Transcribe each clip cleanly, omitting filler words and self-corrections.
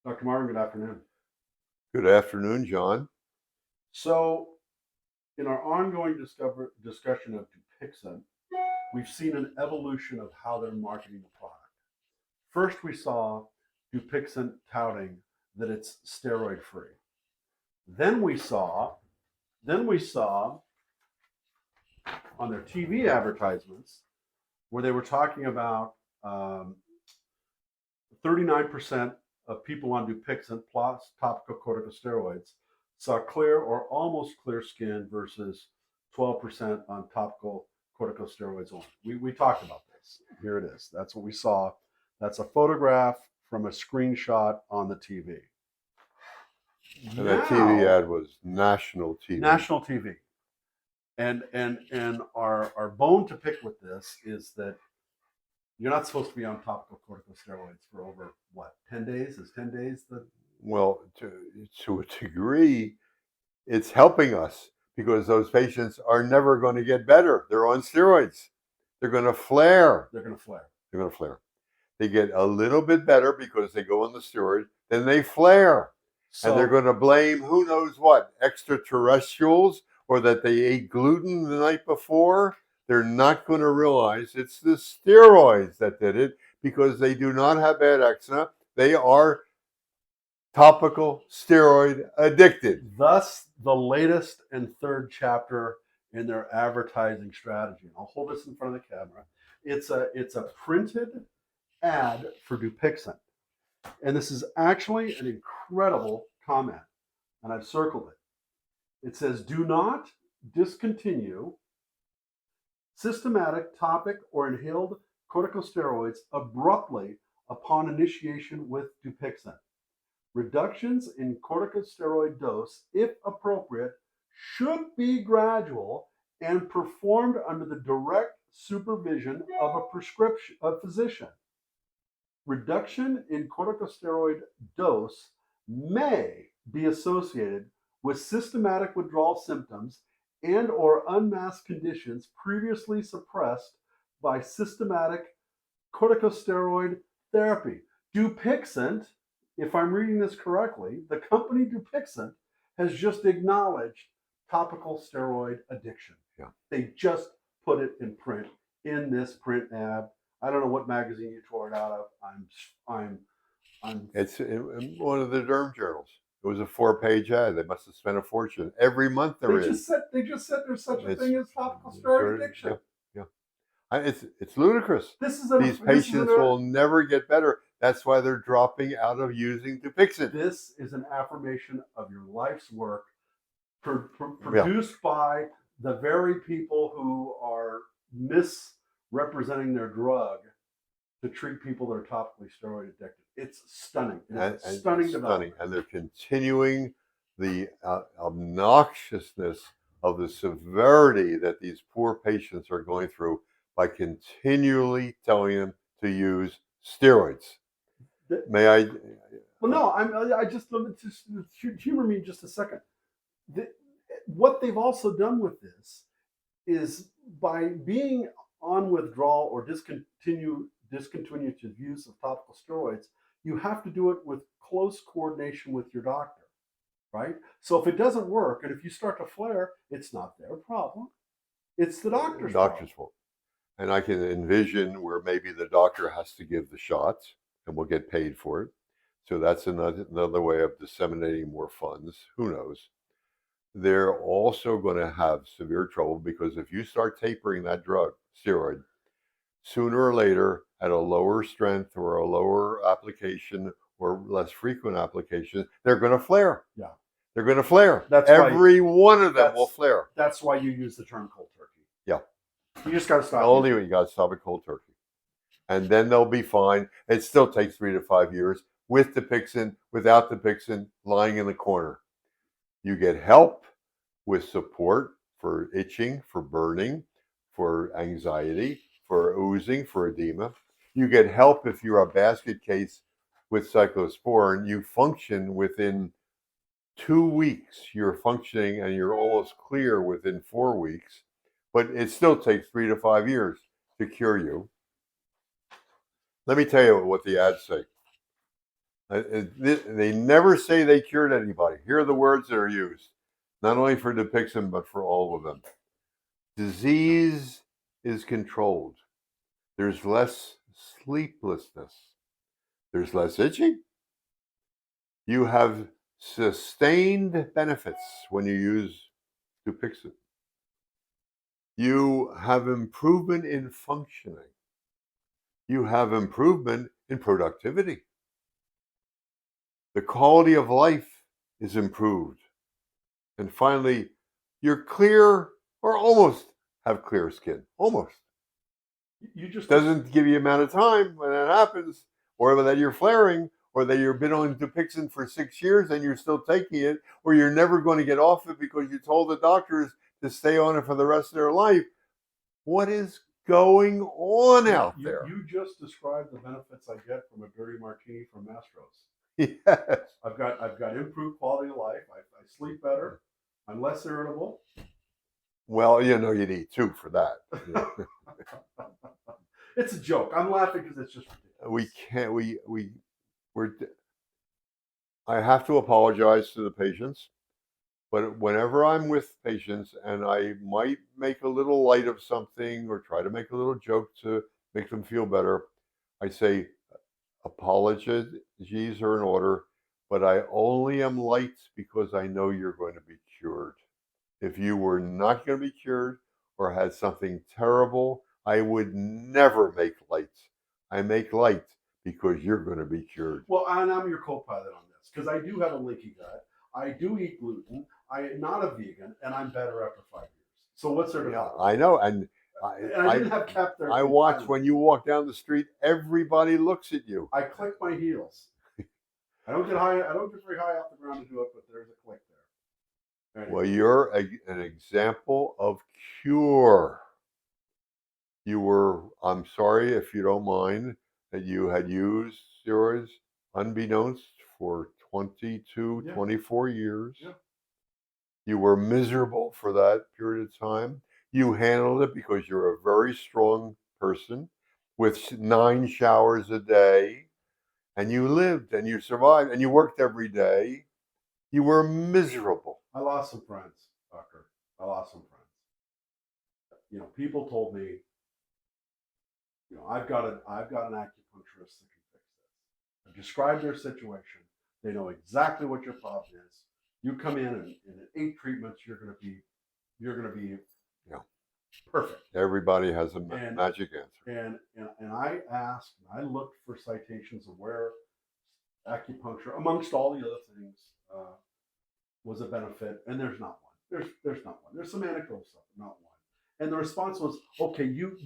Dr. Martin, good afternoon. Good afternoon, John. So, in our ongoing discussion of Dupixent, we've seen an evolution of how they're marketing the product. First, we saw Dupixent touting that it's steroid free. Then we saw on their TV advertisements where they were talking about 39% of people on Dupixent plus topical corticosteroids saw clear or almost clear skin versus 12% on topical corticosteroids only. We talked about this. Here it is. That's what we saw. That's a photograph from a screenshot on the TV. And that TV ad was national TV. National TV. And our bone to pick with this is that you're not supposed to be on topical corticosteroids for over, 10 days? Is 10 days the... Well, to a degree, it's helping us because those patients are never going to get better. They're on steroids. They're going to flare. They're going to flare. They're going to flare. They get a little bit better because they go on the steroid, then they flare. So, and they're going to blame who knows what, extraterrestrials, or that they ate gluten the night before. They're not going to realize it's the steroids that did it because they do not have bad eczema. They are topical steroid addicted. Thus, the latest and third chapter in their advertising strategy. I'll hold this in front of the camera. It's a printed ad for Dupixent. And this is actually an incredible comment. And I've circled it. It says, do not discontinue systematic topic or inhaled corticosteroids abruptly upon initiation with Dupixent. Reductions in corticosteroid dose, if appropriate, should be gradual and performed under the direct supervision of a physician. Reduction in corticosteroid dose may be associated with systematic withdrawal symptoms and or unmasked conditions previously suppressed by systematic corticosteroid therapy. Dupixent, if I'm reading this correctly, the company Dupixent has just acknowledged topical steroid addiction. Yeah. They just put it in print in this print ad. I don't know what magazine you tore it out of. It's in one of the derm journals. It was a 4-page ad. They must have spent a fortune. Every month they just said there's such a thing as topical steroid addiction. Yeah. It's ludicrous. These patients will never get better. That's why they're dropping out of using Dupixent. This is an affirmation of your life's work produced by the very people who are misrepresenting their drug to treat people that are topically steroid addicted. It's stunning. It's stunning development. And they're continuing the obnoxiousness of the severity that these poor patients are going through by continually telling them to use steroids. May I? Well, no. I just humor me just a second. What they've also done with this is by being on withdrawal or discontinued use of topical steroids, you have to do it with close coordination with your doctor, right? So if it doesn't work and if you start to flare, it's not their problem. It's the doctor's fault. And I can envision where maybe the doctor has to give the shots and will get paid for it. So that's another way of disseminating more funds. Who knows? They're also going to have severe trouble because if you start tapering that drug, steroid, sooner or later, at a lower strength or a lower application or less frequent application, they're going to flare. Yeah. They're going to flare. Every one of them will flare. That's why you use the term cold turkey. Yeah. You just got to stop. You got to stop it cold turkey. And then they'll be fine. It still takes 3 to 5 years with Dupixent, without Dupixent, lying in the corner. You get help with support for itching, for burning, for anxiety, for oozing, for edema. You get help if you're a basket case with cyclosporin. You function within 2 weeks. You're functioning and you're almost clear within 4 weeks. But it still takes 3 to 5 years to cure you. Let me tell you what the ads say. They never say they cured anybody. Here are the words that are used, not only for Dupixent, but for all of them. Disease is controlled. There's less sleeplessness. There's less itching. You have sustained benefits when you use Dupixent. You have improvement in functioning. You have improvement in productivity. The quality of life is improved. And finally, you're clear or almost have clear skin. Almost. You just Doesn't give you amount of time when that happens, or that you're flaring, or that you've been on Dupixent for 6 years and you're still taking it, or you're never going to get off it because you told the doctors to stay on it for the rest of their life. What is going on out there? You just described the benefits I get from a dirty martini from Mastro's. Yes. I've got improved quality of life. I sleep better. I'm less irritable. Well, you need 2 for that. It's a joke. I'm laughing because it's just ridiculous. We can't. We're. I have to apologize to the patients, but whenever I'm with patients and I might make a little light of something or try to make a little joke to make them feel better, I say apologies are in order, but I only am light because I know you're going to be cured. If you were not going to be cured or had something terrible, I would never make light. I make light because you're going to be cured. Well, and I'm your co-pilot on this because I do have a leaky gut. I do eat gluten. I am not a vegan, and I'm better after 5 years. So what's there to help? I know, and I didn't have cap there. I watch when you walk down the street, everybody looks at you. I click my heels. I don't get high. I don't get very high off the ground to do it, but there's a click there. Anyway. Well, you're an example of cure. You were. I'm sorry if you don't mind that you had used steroids unbeknownst for 22, 24 years. Yeah. You were miserable for that period of time. You handled it because you're a very strong person with 9 showers a day, and you lived and you survived and you worked every day. You were miserable. I lost some friends, doctor. I lost some friends. People told me, I've got an acupuncturist that can fix this. I've described their situation. They know exactly what your problem is. You come in and in 8 treatments, you're going to be perfect. Everybody has a magic answer. And I asked, and I looked for citations of where acupuncture, amongst all the other things, was a benefit, and there's not one. There's not one. There's some anecdotal stuff, but not one. And the response was, okay, you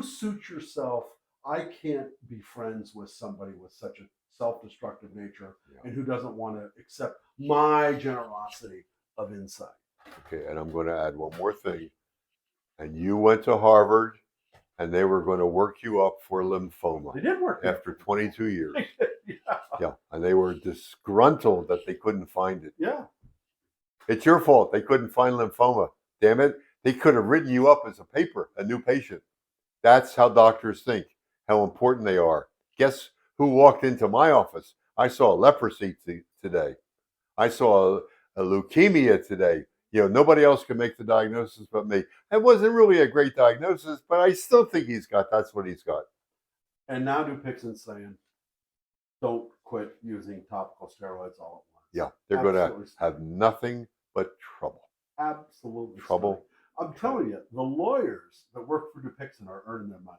suit yourself. I can't be friends with somebody with such a self-destructive nature and who doesn't want to accept my generosity of insight. Okay, and I'm going to add one more thing. And you went to Harvard, and they were going to work you up for lymphoma. They did work after 22 years. Yeah, and they were disgruntled that they couldn't find it. Yeah, it's your fault they couldn't find lymphoma. Damn it! They could have written you up as a paper, a new patient. That's how doctors think, how important they are. Guess who walked into my office? I saw leprosy today. I saw a leukemia today. Nobody else can make the diagnosis but me. It wasn't really a great diagnosis, but I still think that's what he's got. And now Dupixent's saying, don't quit using topical steroids all at once. Yeah, they're going to have nothing but trouble. Absolutely. Trouble. I'm telling you, the lawyers that work for Dupixent are earning their money.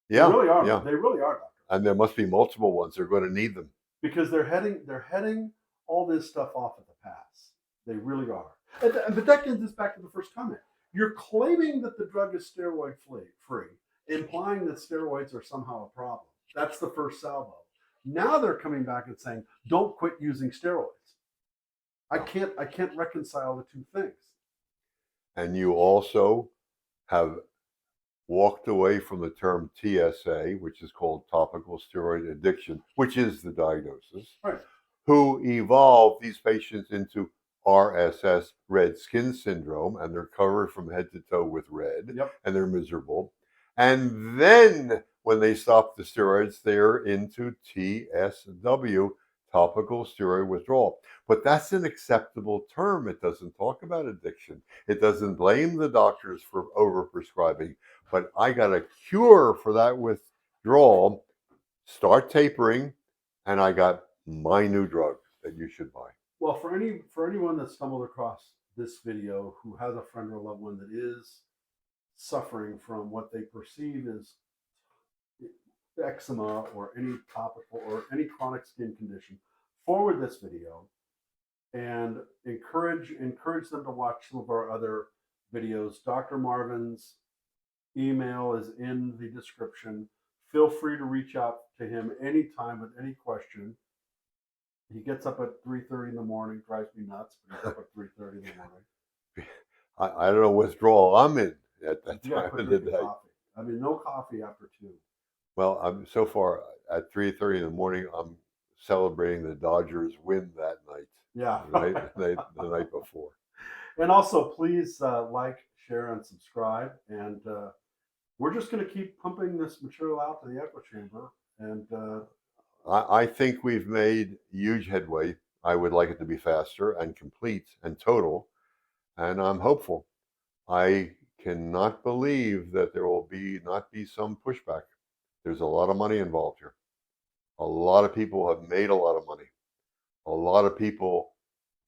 Yeah. They really are. Yeah. They really are, doctor. And there must be multiple ones. They're going to need them. Because they're heading all this stuff off at the pass. They really are. But that gets us back to the first comment. You're claiming that the drug is steroid free, implying that steroids are somehow a problem. That's the first salvo. Now they're coming back and saying, don't quit using steroids. I can't reconcile the two things. And you also have walked away from the term TSA, which is called topical steroid addiction, which is the diagnosis, right, who evolved these patients into RSS, red skin syndrome, and they're covered from head to toe with red, yep, and they're miserable. And then when they stop the steroids, they're into TSW, topical steroid withdrawal. But that's an acceptable term. It doesn't talk about addiction. It doesn't blame the doctors for overprescribing. But I got a cure for that withdrawal. Start tapering, and I got my new drug that you should buy. Well, for anyone that stumbled across this video who has a friend or a loved one that is suffering from what they perceive as eczema or any topical or any chronic skin condition, forward this video and encourage them to watch some of our other videos. Dr. Marvin's email is in the description. Feel free to reach out to him anytime with any question. He gets up at 3:30 in the morning, drives me nuts, but he's up at 3:30 in the morning. I don't know what withdrawal I'm in at that time of the day. Coffee. I mean, no coffee after 2. Well, I'm so far at 3:30 in the morning. I'm celebrating the Dodgers win that night. Yeah, the night before. And also, please like, share, and subscribe. And we're just going to keep pumping this material out to the echo chamber. And I think we've made huge headway. I would like it to be faster and complete and total, and I'm hopeful. I cannot believe that there will not be some pushback. There's a lot of money involved here. A lot of people have made a lot of money. A lot of people,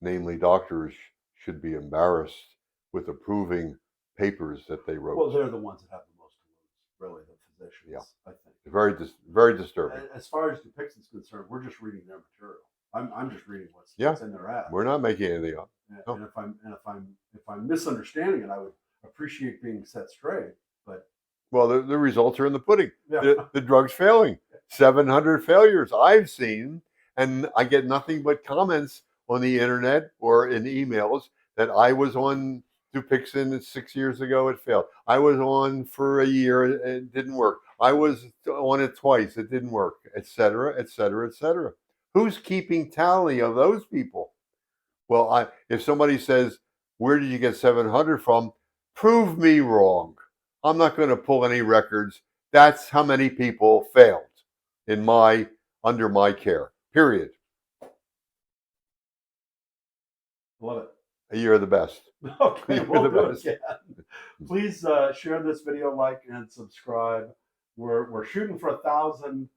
namely doctors, should be embarrassed with approving papers that they wrote. Well, they're the ones that have the most to lose, really, the physicians, Yeah. I think. Very disturbing. As far as Dupixent's concerned, we're just reading their material. I'm just reading what's in their ad. We're not making anything up. No. And if I'm misunderstanding it, I would appreciate being set straight. But well, the results are in the pudding. Yeah. The drug's failing. 700 failures I've seen, and I get nothing but comments on the internet or in emails that I was on Dupixent 6 years ago, it failed. I was on for a year, it didn't work. I was on it twice, it didn't work, etc., etc., etc. Who's keeping tally of those people? Well, if somebody says, where did you get 700 from? Prove me wrong. I'm not going to pull any records. That's how many people failed under my care, period. Love it. You're the best. Okay, You're we'll the do best. it again. Please share this video, like, and subscribe. We're shooting for 1,000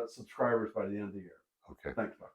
subscribers by the end of the year. Okay. Thanks, Doc.